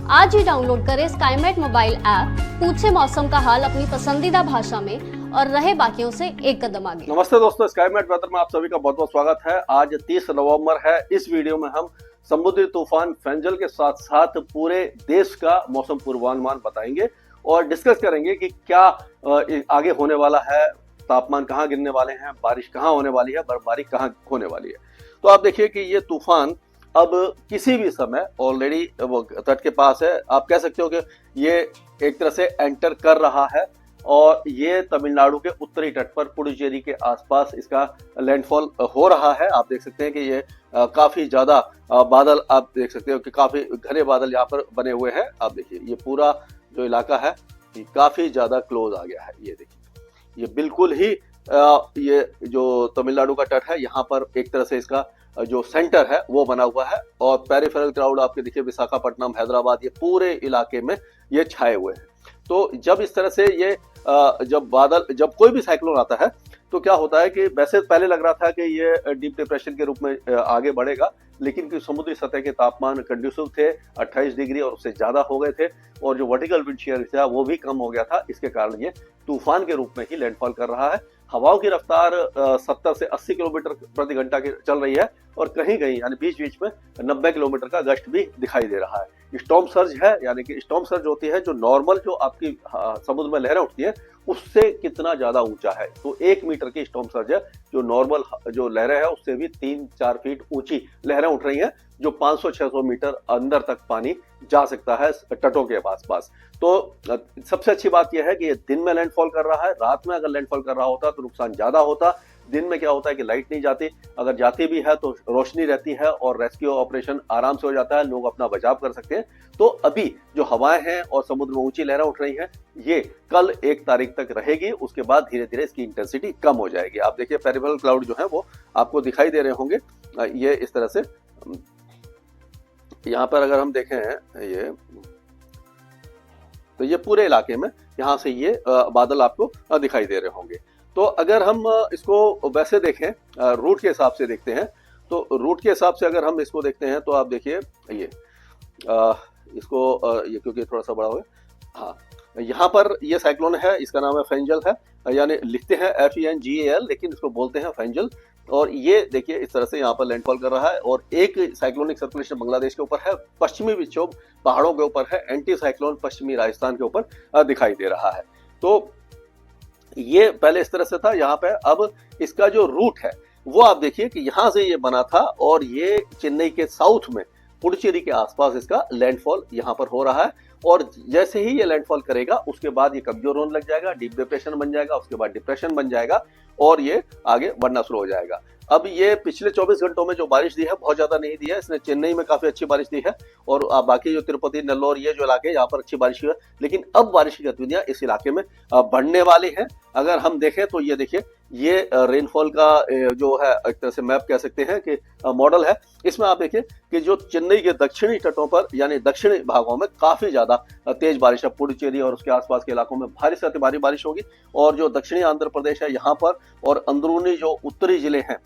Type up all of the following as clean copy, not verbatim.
आज ही डाउनलोड करें Skymet mobile app, पूछे मौसम का हाल अपनी पसंदीदा भाषा में और रहे बाकियों से एक कदम आगे। नमस्ते दोस्तों, स्काईमेट वेदर में आप सभी का बहुत बहुत स्वागत है। आज 30 नवंबर है। इस वीडियो में हम समुद्री तूफान फेंजल के साथ साथ पूरे देश का मौसम पूर्वानुमान बताएंगे और डिस्कस करेंगे कि क्या आगे होने वाला है, तापमान कहाँ गिरने वाले हैं, बारिश कहाँ होने वाली है, बर्फबारी कहाँ होने वाली है। तो आप देखिए कि ये तूफान अब किसी भी समय ऑलरेडी वो तट के पास है। आप कह सकते हो कि ये एक तरह से एंटर कर रहा है और ये तमिलनाडु के उत्तरी तट पर पुडुचेरी के आसपास इसका लैंडफॉल हो रहा है। आप देख सकते हैं कि ये काफी ज्यादा बादल, आप देख सकते हो कि काफी घने बादल यहाँ पर बने हुए हैं। आप देखिए ये पूरा जो इलाका है ये काफी ज्यादा क्लोज आ गया है। ये देखिए ये बिल्कुल ही ये जो तमिलनाडु का तट है यहाँ पर एक तरह से इसका जो सेंटर है वो बना हुआ है और पेरिफेरल क्लाउड आपके देखिए विशाखापट्टनम, हैदराबाद, ये पूरे इलाके में ये छाए हुए हैं। तो जब इस तरह से ये जब कोई भी साइक्लोन आता है तो क्या होता है कि वैसे पहले लग रहा था कि ये डीप डिप्रेशन के रूप में आगे बढ़ेगा, लेकिन समुद्री सतह के तापमान कंड्यूसिव थे, 28 डिग्री और उससे ज्यादा हो गए थे और जो वर्टिकल विंड शीयर था वो भी कम हो गया था। इसके कारण ये तूफान के रूप में ही लैंडफॉल कर रहा है। हवाओं की रफ्तार 70 से 80 किलोमीटर प्रति घंटा की चल रही है और कहीं कहीं यानी बीच बीच में 90 किलोमीटर का गश्त भी दिखाई दे रहा है। स्टॉर्म सर्ज है, यानी कि स्टॉर्म सर्ज होती है जो नॉर्मल जो आपकी समुद्र में लहरें उठती है उससे कितना ज्यादा ऊंचा है। तो 1 मीटर की स्टॉर्म सर्ज है जो नॉर्मल जो लहरें है उससे भी 3-4 फीट ऊंची लहरें उठ रही हैं जो 500-600 मीटर अंदर तक पानी जा सकता है तटों के पास। तो सबसे अच्छी बात यह है कि ये दिन में लैंडफॉल कर रहा है। रात में अगर लैंडफॉल कर रहा होता तो नुकसान ज्यादा होता। दिन में क्या होता है कि लाइट नहीं जाती, अगर जाती भी है तो रोशनी रहती है और रेस्क्यू ऑपरेशन आराम से हो जाता है, लोग अपना बचाव कर सकते हैं। तो अभी जो हवाएं हैं और समुद्र में ऊंची लहरें उठ रही हैं ये कल 1 तारीख तक रहेगी। उसके बाद धीरे धीरे इसकी इंटेंसिटी कम हो जाएगी। आप देखिए पेरिफेरल क्लाउड जो है वो आपको दिखाई दे रहे होंगे। ये इस तरह से यहाँ पर अगर हम देखें ये तो ये पूरे इलाके में यहाँ से ये बादल आपको दिखाई दे रहे होंगे। तो अगर हम इसको वैसे देखें, रूट के हिसाब से देखते हैं, तो रूट के हिसाब से अगर हम इसको देखते हैं तो आप देखिए ये इसको ये क्योंकि थोड़ा सा बड़ा हो गया, हाँ यहाँ पर ये साइक्लोन है, इसका नाम है फेंजल है, यानी लिखते हैं FENGAL लेकिन इसको बोलते हैं फेंजल। और ये देखिए इस तरह से यहाँ पर लैंडफॉल कर रहा है और एक साइक्लोनिक सर्कुलेशन बांग्लादेश के ऊपर है, पश्चिमी विक्षोभ पहाड़ों के ऊपर है, एंटी साइक्लोन पश्चिमी राजस्थान के ऊपर दिखाई दे रहा है। तो ये पहले इस तरह से था यहाँ पे। अब इसका जो रूट है वो आप देखिए कि यहाँ से ये बना था और ये चेन्नई के साउथ में पुडुचेरी के आसपास इसका लैंडफॉल यहाँ पर हो रहा है और जैसे ही ये लैंडफॉल करेगा उसके बाद ये कमजोर होने लग जाएगा, डीप डिप्रेशन बन जाएगा, उसके बाद डिप्रेशन बन जाएगा और ये आगे बढ़ना शुरू हो जाएगा। अब ये पिछले 24 घंटों में जो बारिश दी है बहुत ज्यादा नहीं दी है, इसने चेन्नई में काफी अच्छी बारिश दी है और बाकी जो तिरुपति, नेल्लोर, ये जो इलाके यहाँ पर अच्छी बारिश हुई है। लेकिन अब बारिश की गतिविधियां इस इलाके में बढ़ने वाली है। अगर हम देखें तो ये देखिए ये रेनफॉल का जो है एक तरह से मैप कह सकते हैं कि मॉडल है। इसमें आप देखिए कि जो चेन्नई के दक्षिणी तटों पर यानी दक्षिणी भागों में काफी ज्यादा तेज बारिश है, पुडुचेरी और उसके आसपास के इलाकों में भारी से अति भारी बारिश होगी और जो दक्षिणी आंध्र प्रदेश है यहाँ पर और अंदरूनी जो उत्तरी जिले हैं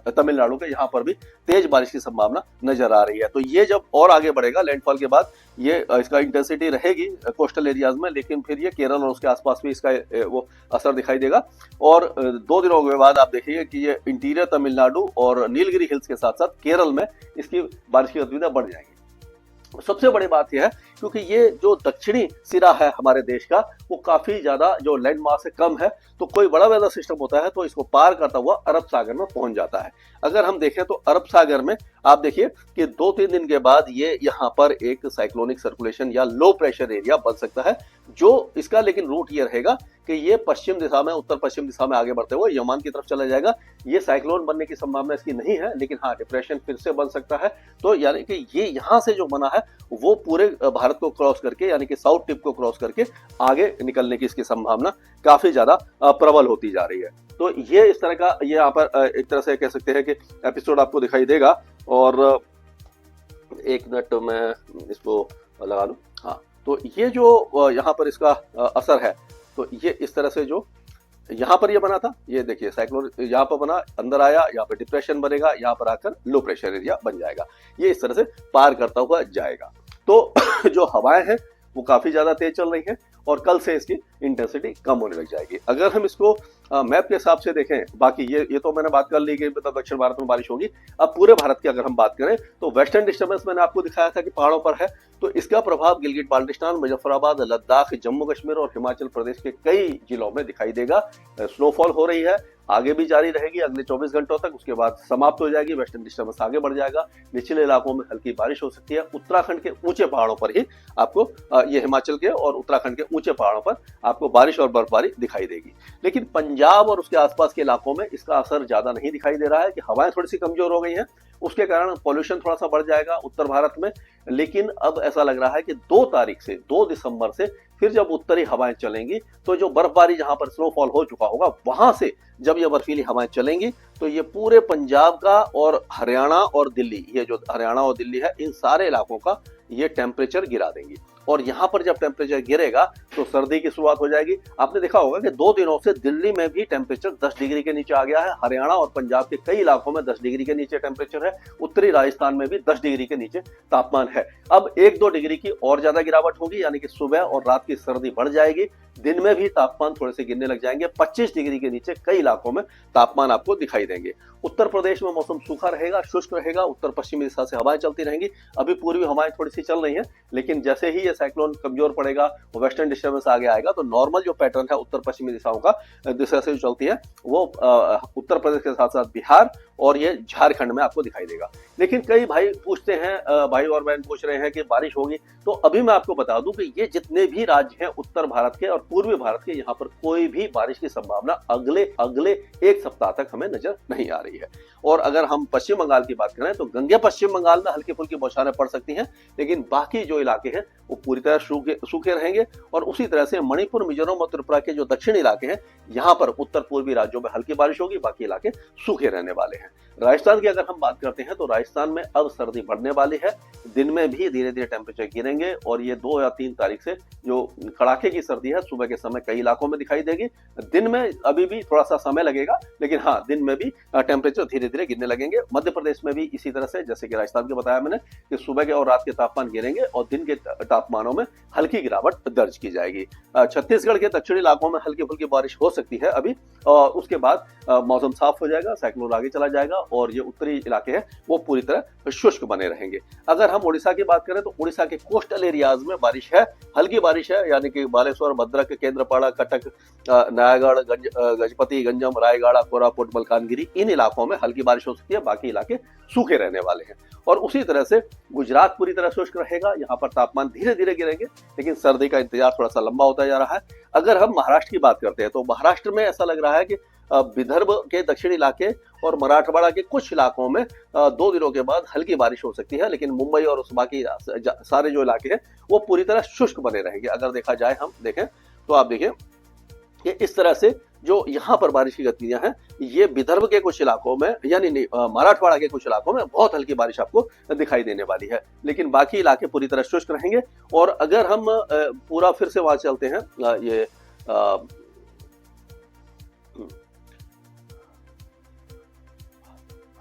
तमिलनाडु के, यहाँ पर भी तेज बारिश की संभावना नजर आ रही है। तो ये जब और आगे बढ़ेगा लैंडफॉल के बाद ये इसका इंटेंसिटी रहेगी कोस्टल एरियाज में, लेकिन फिर ये केरल और उसके आसपास भी इसका वो असर दिखाई देगा। और 2 दिनों के बाद आप देखिए कि ये इंटीरियर तमिलनाडु और नीलगिरी हिल्स के साथ साथ केरल में इसकी बारिश की गतिविधियां बढ़ जाएंगी। सबसे बड़ी बात यह है क्योंकि ये जो दक्षिणी सिरा है हमारे देश का वो काफी ज्यादा जो लैंड मास से कम है, तो कोई बड़ा वेदर सिस्टम होता है तो इसको पार करता हुआ अरब सागर में पहुंच जाता है। अगर हम देखें तो अरब सागर में आप देखिए कि 2-3 दिन के बाद ये यहाँ पर एक साइक्लोनिक सर्कुलेशन या लो प्रेशर एरिया बन सकता है, जो इसका लेकिन रूट ये रहेगा कि ये पश्चिम दिशा में, उत्तर पश्चिम दिशा में आगे बढ़ते हुए यमन की तरफ चला जाएगा। ये साइक्लोन बनने की संभावना इसकी नहीं है, लेकिन हाँ डिप्रेशन फिर से बन सकता है। तो यानी कि ये यहाँ से जो बना है वो पूरे भारत को क्रॉस करके यानी कि साउथ टिप को क्रॉस करके आगे निकलने की इसकी संभावना काफी ज्यादा प्रबल होती जा रही है। तो ये इस तरह का ये यहाँ पर एक तरह से कह सकते हैं कि एपिसोड आपको दिखाई देगा। और 1 मिनट में इसको लगा लूं, हाँ तो ये जो यहाँ पर इसका असर है तो ये इस तरह से जो यहाँ पर ये बना था, ये देखिए साइक्लोन यहाँ पर बना, अंदर आया, यहाँ पर डिप्रेशन बनेगा, यहाँ पर आकर लो प्रेशर एरिया बन जाएगा। ये इस तरह से पार करता हुआ जाएगा। तो जो हवाएं हैं वो काफी ज्यादा तेज चल रही हैं और कल से इसकी इंटेंसिटी कम होने लग जाएगी। अगर हम इसको मैप के हिसाब से देखें, बाकी ये तो मैंने बात कर ली कि मतलब दक्षिण भारत में बारिश होगी। अब पूरे भारत की अगर हम बात करें तो वेस्टर्न डिस्टर्बेंस मैंने आपको दिखाया था कि पहाड़ों पर है, तो इसका प्रभाव गिलगिट बाल्टिस्तान, मुजफ्फराबाद, लद्दाख, जम्मू कश्मीर और हिमाचल प्रदेश के कई जिलों में दिखाई देगा। स्नोफॉल हो रही है, आगे भी जारी रहेगी अगले 24 घंटों तक, उसके बाद समाप्त हो जाएगी। वेस्टर्न डिस्टर्बेंस आगे बढ़ जाएगा, निचले इलाकों में हल्की बारिश हो सकती है। उत्तराखंड के ऊंचे पहाड़ों पर ही आपको ये हिमाचल के और उत्तराखंड के ऊंचे पहाड़ों पर आपको बारिश और बर्फबारी दिखाई देगी। लेकिन पंजाब और उसके आसपास के इलाकों में इसका असर ज्यादा नहीं दिखाई दे रहा है कि हवाएं थोड़ी सी कमजोर हो गई हैं, उसके कारण पॉल्यूशन थोड़ा सा बढ़ जाएगा उत्तर भारत में। लेकिन अब ऐसा लग रहा है कि 2 तारीख से 2 दिसंबर से फिर जब उत्तरी हवाएं चलेंगी तो जो बर्फबारी जहां पर स्नोफॉल हो चुका होगा वहां से जब ये बर्फीली हवाएं चलेंगी तो ये पूरे पंजाब का और हरियाणा और दिल्ली, ये जो हरियाणा और दिल्ली है, इन सारे इलाकों का ये टेम्परेचर गिरा देंगी। और यहाँ पर जब टेम्परेचर गिरेगा तो सर्दी की शुरुआत हो जाएगी। आपने देखा होगा कि 2 दिनों से दिल्ली में भी टेम्परेचर 10 डिग्री के नीचे आ गया है। हरियाणा और पंजाब के कई इलाकों में 10 डिग्री के नीचे टेम्परेचर है। उत्तरी राजस्थान में भी 10 डिग्री के नीचे तापमान है। अब 1-2 डिग्री की और ज्यादा गिरावट होगी, यानी कि सुबह और रात की सर्दी बढ़ जाएगी। दिन में भी तापमान थोड़े से गिरने लग जाएंगे। 25 डिग्री के नीचे कई इलाकों में तापमान आपको दिखाई देंगे। उत्तर प्रदेश में मौसम सूखा रहेगा, शुष्क रहेगा। उत्तर पश्चिमी दिशा से हवाएं चलती रहेंगी। अभी पूर्वी हवाएं थोड़ी सी चल रही हैं, लेकिन जैसे ही ये साइक्लोन कमजोर पड़ेगा, वेस्टर्न डिस्टर्बेंस आगे आएगा, तो नॉर्मल जो पैटर्न है उत्तर पश्चिमी दिशाओं का, दिशा से जो चलती है, वो उत्तर प्रदेश के साथ साथ बिहार और ये झारखंड में आपको दिखाई देगा। लेकिन कई भाई पूछते हैं, भाई और बहन पूछ रहे हैं कि बारिश होगी, तो अभी मैं आपको बता दूं कि ये जितने भी राज्य हैं उत्तर भारत के और पूर्वी भारत के, यहाँ पर कोई भी बारिश की संभावना अगले 1 सप्ताह तक हमें नजर नहीं आ रही है। और अगर हम पश्चिम बंगाल की बात करें तो गंगे पश्चिम बंगाल में हल्की फुल्की बौछारें पड़ सकती हैं, लेकिन बाकी जो इलाके हैं वो पूरी तरह सूखे रहेंगे। और उसी तरह से मणिपुर, मिजोरम और त्रिपुरा के जो दक्षिणी इलाके हैं, यहाँ पर उत्तर पूर्वी राज्यों में हल्की बारिश होगी, बाकी इलाके सूखे रहने वाले हैं। राजस्थान की अगर हम बात करते हैं तो राजस्थान में अब सर्दी बढ़ने वाली है। दिन में भी धीरे धीरे टेम्परेचर गिरेंगे और ये 2 या 3 तारीख से जो कड़ाके की सर्दी है सुबह के समय कई इलाकों में दिखाई देगी। दिन में अभी भी थोड़ा सा समय लगेगा, लेकिन हाँ, दिन में भी टेम्परेचर धीरे धीरे गिरने लगेंगे। मध्य प्रदेश में भी इसी तरह से, जैसे कि राजस्थान के बताया मैंने, कि सुबह के और रात के तापमान गिरेंगे और दिन के तापमानों में हल्की गिरावट दर्ज की जाएगी। छत्तीसगढ़ के दक्षिणी इलाकों में हल्की फुल्की बारिश हो सकती है अभी, और उसके बाद मौसम साफ हो जाएगा, साइक्लोन आगे चला जाएगा और ये उत्तरी इलाके हैं वो पूरी तरह शुष्क बने रहेंगे। अगर हम उड़ीसा की बात करें तो उड़ीसा के कोस्टल एरियाज में बारिश है, हल्की बारिश है, यानी कि बालेश्वर, भद्रक, केंद्रपाड़ा, कटक, नयागढ़, गजपति, गंजम, रायगढ़, कोरापुट, मलकानगिरी, इन इलाकों में हल्की बारिश हो सकती है। बाकी इलाके सूखे रहने वाले हैं। और उसी तरह से गुजरात पूरी तरह शुष्क रहेगा, यहाँ पर तापमान धीरे धीरे गिरेंगे, लेकिन सर्दी का इंतजार थोड़ा सा लंबा होता जा रहा है। अगर हम महाराष्ट्र की बात करते हैं तो महाराष्ट्र में ऐसा लग रहा है कि विदर्भ के दक्षिणी इलाके और मराठवाड़ा के कुछ इलाकों में 2 दिनों के बाद हल्की बारिश हो सकती है, लेकिन मुंबई और उस बाकी सारे जो इलाके हैं वो पूरी तरह शुष्क बने रहेंगे। अगर देखा जाए, हम देखें तो आप देखें कि इस तरह से जो यहाँ पर बारिश की गतिविधियां हैं, ये विदर्भ के कुछ इलाकों में, यानी मराठवाड़ा के कुछ इलाकों में बहुत हल्की बारिश आपको दिखाई देने वाली है, लेकिन बाकी इलाके पूरी तरह शुष्क रहेंगे। और अगर हम पूरा फिर से वहां चलते हैं, ये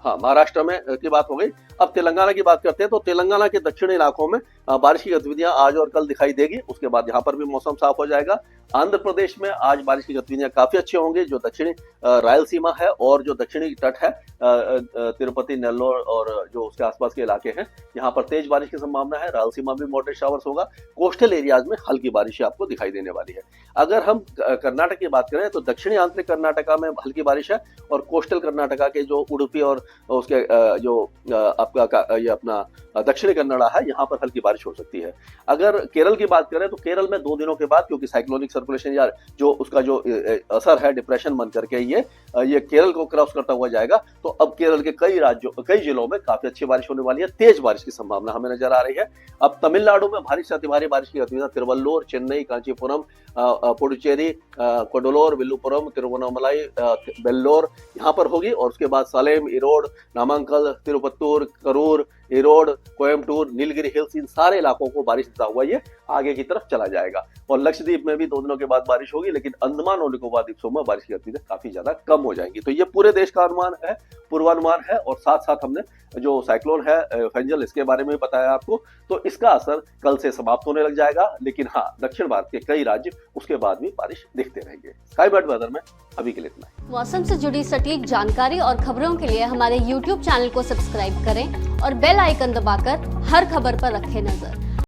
हाँ, महाराष्ट्र में की बात हो गई। अब तेलंगाना की बात करते हैं तो तेलंगाना के दक्षिणी इलाकों में बारिश की गतिविधियां आज और कल दिखाई देगी, उसके बाद यहाँ पर भी मौसम साफ हो जाएगा। आंध्र प्रदेश में आज बारिश की गतिविधियां काफी अच्छी होंगी। जो दक्षिणी रायलसीमा है और जो दक्षिणी तट है, तिरुपति, नेल्लोर और जो उसके आसपास के इलाके हैं, यहाँ पर तेज बारिश की संभावना है। रायलसीमा भी मॉडरेट शावर्स होगा। कोस्टल एरियाज में हल्की बारिश आपको दिखाई देने वाली है। अगर हम कर्नाटक की बात करें तो दक्षिणी आंतरिक कर्नाटका में हल्की बारिश है और कोस्टल कर्नाटका के जो उडुपी और उसके जो आपका ये अपना दक्षिणी कन्नड़ा है, यहाँ पर हल्की बारिश हो सकती है। अगर केरल की बात करें तो केरल में 2 दिनों के बाद, क्योंकि साइक्लोनिक सर्कुलेशन या जो उसका जो असर है डिप्रेशन बन करके ये केरल को क्रॉस करता हुआ जाएगा, तो अब केरल के कई जिलों में काफी अच्छी बारिश होने वाली है। तेज बारिश की संभावना हमें नजर आ रही है। अब तमिलनाडु में भारी से अति भारी बारिश की गतिविधियां तिरुवल्लूर, चेन्नई, कांचीपुरम, पुडुचेरी, कोडुलोर, विल्लुपुरम, तिरुवन्नामलाई, वेल्लोर यहाँ पर होगी। और उसके बाद सालेम, इरोड, नामांकल, तिरुपत्तूर, करूर, इरोड, कोयम्बटूर, नीलगिरी हिल्स, इन सारे इलाकों को बारिश देता हुआ ये आगे की तरफ चला जाएगा। और लक्षद्वीप में भी 2 दिनों के बाद बारिश होगी, लेकिन अंडमान और निकोबार द्वीपों में बारिश की गतिविधियां काफी ज्यादा कम हो जाएंगी। तो ये पूरे देश का पूर्वानुमान है, और साथ साथ हमने जो साइक्लोन है फेंजल, इसके बारे में बताया आपको। तो इसका असर कल से समाप्त होने लग जाएगा, लेकिन हाँ, दक्षिण भारत के कई राज्य उसके बाद भी बारिश दिखते रहेंगे। स्काईमेट वेदर में अभी के लिए इतना ही। मौसम से जुड़ी सटीक जानकारी और खबरों के लिए हमारे YouTube चैनल को सब्सक्राइब करें और बेल आइकन दबाकर हर खबर पर रखें नजर।